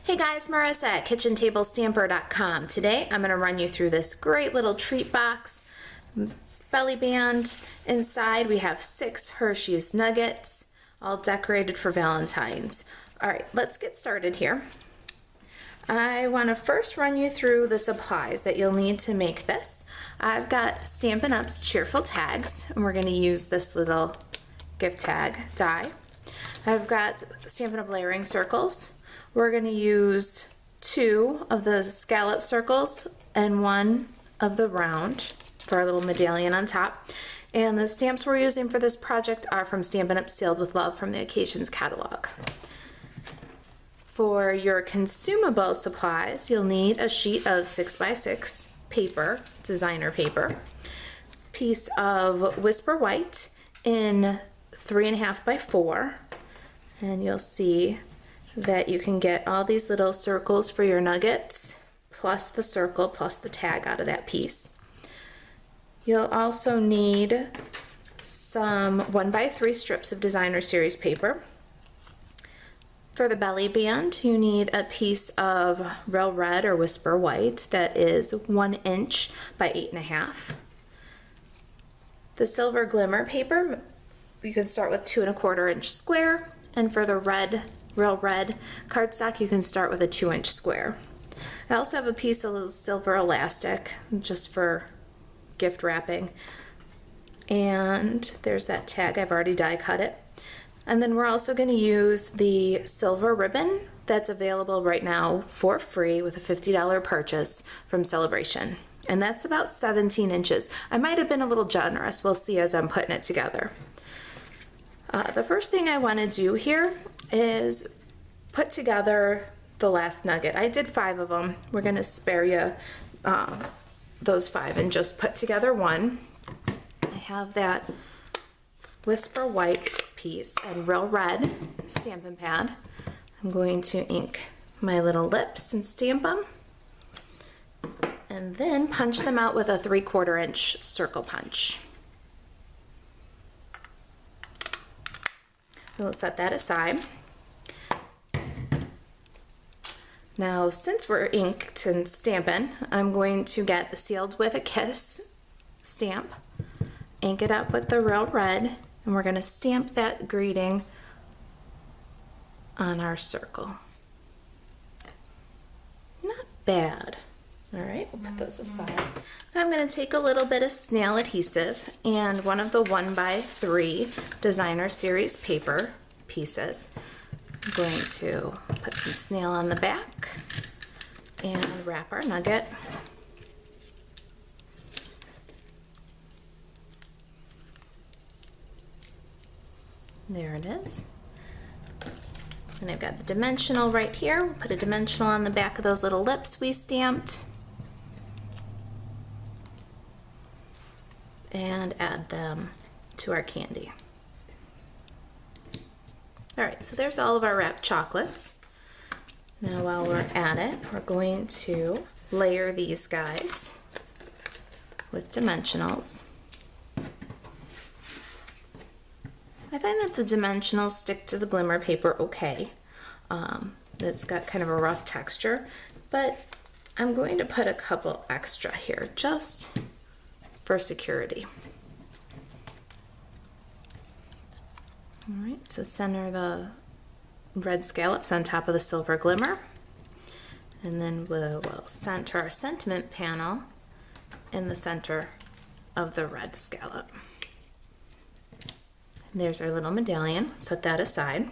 Hey guys, Marissa at KitchenTableStamper.com. Today I'm going to run you through this great little treat box, belly band. Inside we have 6 Hershey's Nuggets, all decorated for Valentine's. Alright, let's get started here. I want to first run you through the supplies that you'll need to make this. I've got Stampin' Up's Cheerful Tags, and we're going to use this little gift tag die. I've got Stampin' Up layering circles. We're going to use 2 of the scallop circles and 1 of the round for our little medallion on top. And the stamps we're using for this project are from Stampin' Up Sealed with Love from the Occasions catalog. For your consumable supplies, you'll need a sheet of 6x6 paper, designer paper, piece of Whisper White in 3.5 by 4, and you'll see that you can get all these little circles for your nuggets, plus the circle, plus the tag out of that piece. You'll also need some 1x3 strips of designer series paper. For the belly band, you need a piece of Real Red or Whisper White that is 1 inch by 8.5. The silver glimmer paper, you can start with 2¼ inch square, and for the Real Red cardstock, you can start with a 2-inch square. I also have a piece of silver elastic just for gift wrapping. And there's that tag, I've already die cut it. And then we're also going to use the silver ribbon that's available right now for free with a $50 purchase from Celebration. And that's about 17 inches. I might have been a little generous. We'll see as I'm putting it together. The first thing I want to do here is put together the last nugget. I did 5 of them. We're going to spare you those 5 and just put together 1. I have that Whisper White piece and Real Red Stampin' pad. I'm going to ink my little lips and stamp them, and then punch them out with a 3/4 inch circle punch. We'll set that aside. Now, since we're inked and stamping, I'm going to get the Sealed with a Kiss stamp, ink it up with the Real Red, and we're going to stamp that greeting on our circle. Not bad. All right, we'll put those aside. I'm going to take a little bit of snail adhesive and one of the 1x3 designer series paper pieces. I'm going to put some snail on the back and wrap our nugget. There it is. And I've got the dimensional right here. We'll put a dimensional on the back of those little lips we stamped. And add them to our candy. Alright, so there's all of our wrapped chocolates. Now while we're at it, we're going to layer these guys with dimensionals. I find that the dimensionals stick to the glimmer paper okay. It's got kind of a rough texture, but I'm going to put a couple extra here just for security. All right, so center the red scallops on top of the silver glimmer, and then we'll center our sentiment panel in the center of the red scallop. And there's our little medallion. Set that aside.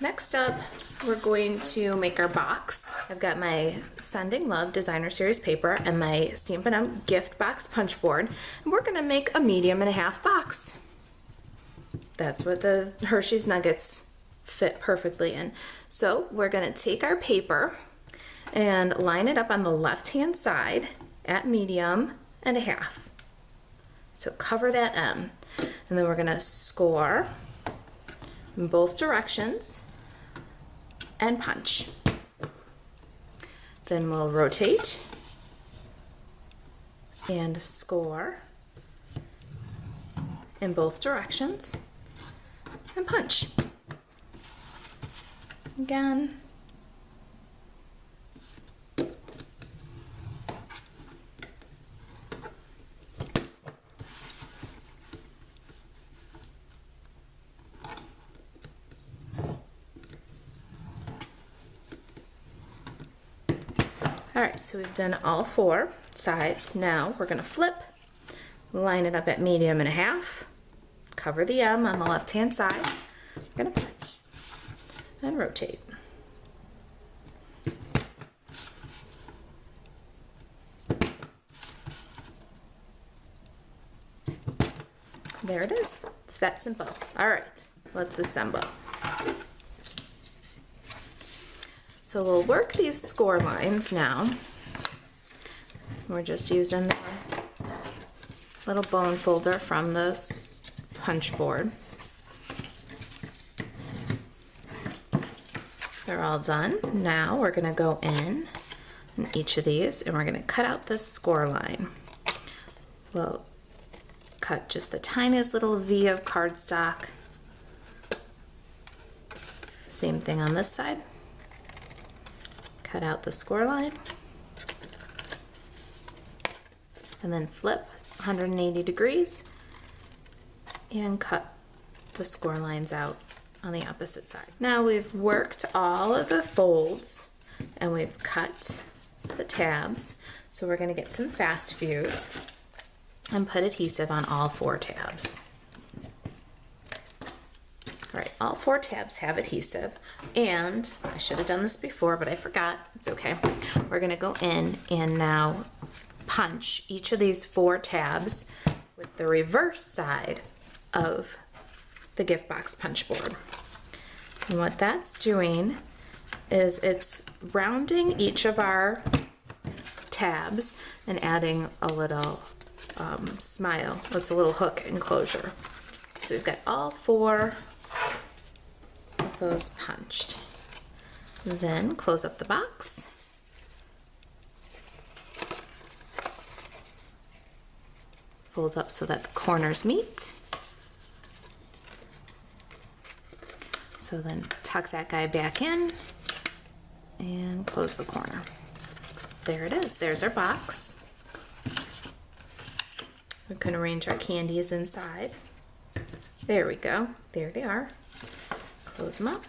Next up, we're going to make our box. I've got my Sending Love designer series paper and my Stampin' Up gift box punch board, and we're going to make a 1.5 medium box. That's what the Hershey's Nuggets fit perfectly in. So we're going to take our paper and line it up on the left-hand side at 1.5 medium. So cover that M, and then we're going to score in both directions and punch. Then we'll rotate and score in both directions and punch. Again, All right, so we've done all 4 sides. Now we're gonna flip, line it up at medium and a half, cover the M on the left-hand side. We're gonna punch and rotate. There it is. It's that simple. All right, let's assemble. So we'll work these score lines now. We're just using the little bone folder from the punch board. They're all done. Now we're gonna go in each of these and we're gonna cut out this score line. We'll cut just the tiniest little V of cardstock. Same thing on this side. Cut out the score line. And then flip 180 degrees and cut the score lines out on the opposite side. Now we've worked all of the folds and we've cut the tabs. So we're gonna get some fast views and put adhesive on all 4 tabs. All right, all 4 tabs have adhesive, and I should have done this before, but I forgot. It's okay. We're gonna go in and now punch each of these 4 tabs with the reverse side of the gift box punch board. And what that's doing is it's rounding each of our tabs and adding a little smile. It's a little hook enclosure. So we've got all 4 of those punched. Then close up the box. Fold up so that the corners meet. So then tuck that guy back in and close the corner. There it is. There's our box. We can arrange our candies inside. There we go. There they are. Close them up.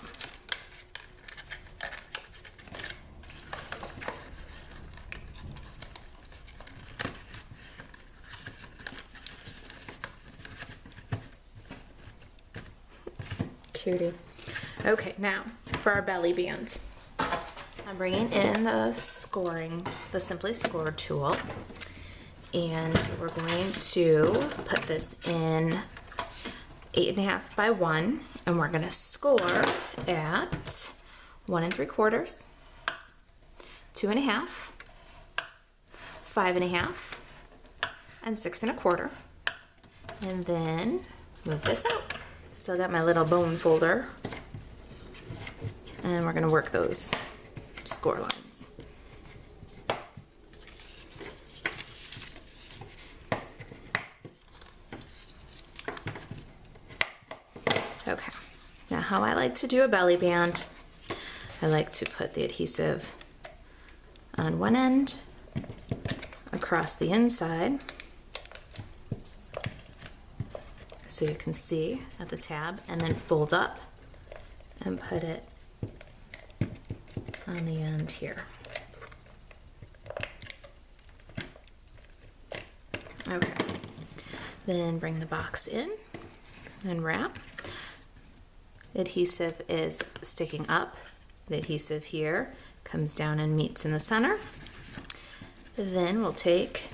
Cutie. Okay, now for our belly band. I'm bringing in the Simply Score tool, and we're going to put this in 8.5 by 1, and we're going to score at 1 3/4, 2.5, 5.5, and 6 1/4, and then move this out. Still got my little bone folder, and we're going to work those score lines. Okay, now how I like to do a belly band, I like to put the adhesive on one end, across the inside, so you can see at the tab, and then fold up and put it on the end here. Okay, then bring the box in and wrap. Adhesive is sticking up. The adhesive here comes down and meets in the center. Then we'll take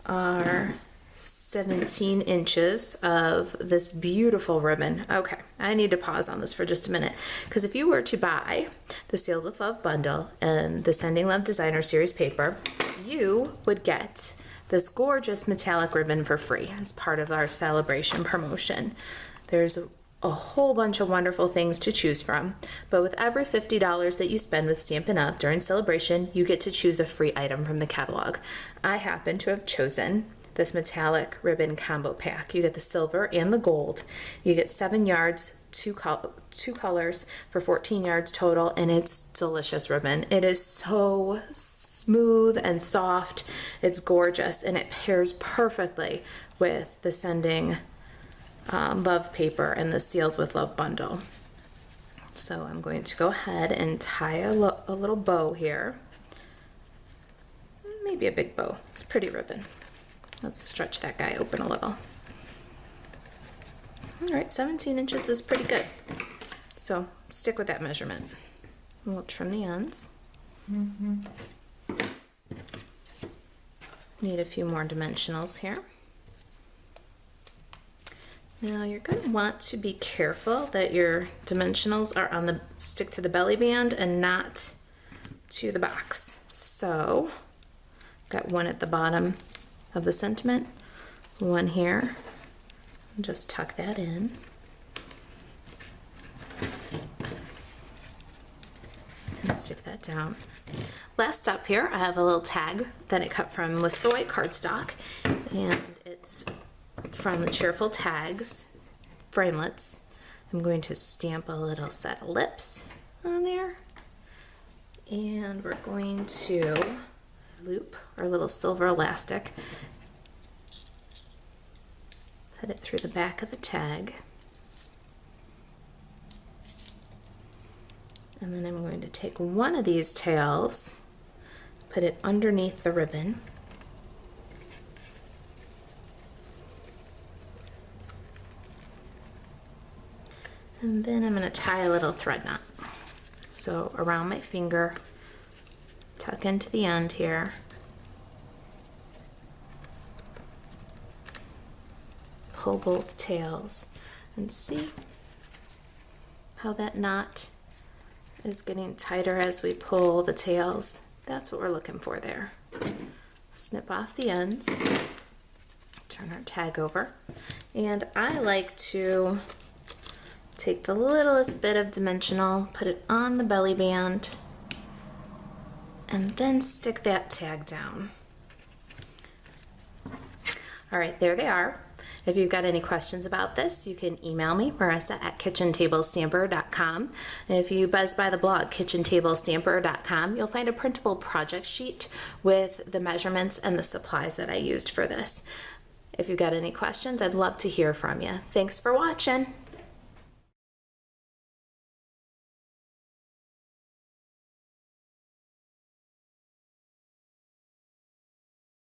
our 17 inches of this beautiful ribbon. Okay, I need to pause on this for just a minute, because if you were to buy the Sealed with Love bundle and the Sending Love Designer Series paper, you would get this gorgeous metallic ribbon for free as part of our celebration promotion. There's a whole bunch of wonderful things to choose from, but with every $50 that you spend with Stampin' Up! During celebration, you get to choose a free item from the catalog. I happen to have chosen this metallic ribbon combo pack. You get the silver and the gold. You get 7 yards, two colors for 14 yards total, and it's delicious ribbon. It is so smooth and soft. It's gorgeous, and it pairs perfectly with the Sending Love paper and the Sealed with Love bundle. So I'm going to go ahead and tie a little bow here maybe a big bow. It's pretty ribbon. Let's stretch that guy open a little. All right, 17 inches is pretty good. So stick with that measurement. We'll trim the ends. Need a few more dimensionals here. Now you're going to want to be careful that your dimensionals are on the stick to the belly band and not to the box. So got one at the bottom of the sentiment, one here. Just tuck that in. And stick that down. Last up here, I have a little tag that I cut from Whisper White cardstock, and it's from the Cheerful Tags framelits. I'm going to stamp a little set of lips on there, and we're going to loop our little silver elastic, put it through the back of the tag, and then I'm going to take one of these tails, put it underneath the ribbon, and then I'm going to tie a little thread knot. So around my finger, tuck into the end here, pull both tails, and see how that knot is getting tighter as we pull the tails. That's what we're looking for there. Snip off the ends, turn our tag over, and I like to take the littlest bit of dimensional, put it on the belly band, and then stick that tag down. All right, there they are. If you've got any questions about this, you can email me, marissa@kitchentablestamper.com. If you buzz by the blog, kitchentablestamper.com, you'll find a printable project sheet with the measurements and the supplies that I used for this. If you've got any questions, I'd love to hear from you. Thanks for watching.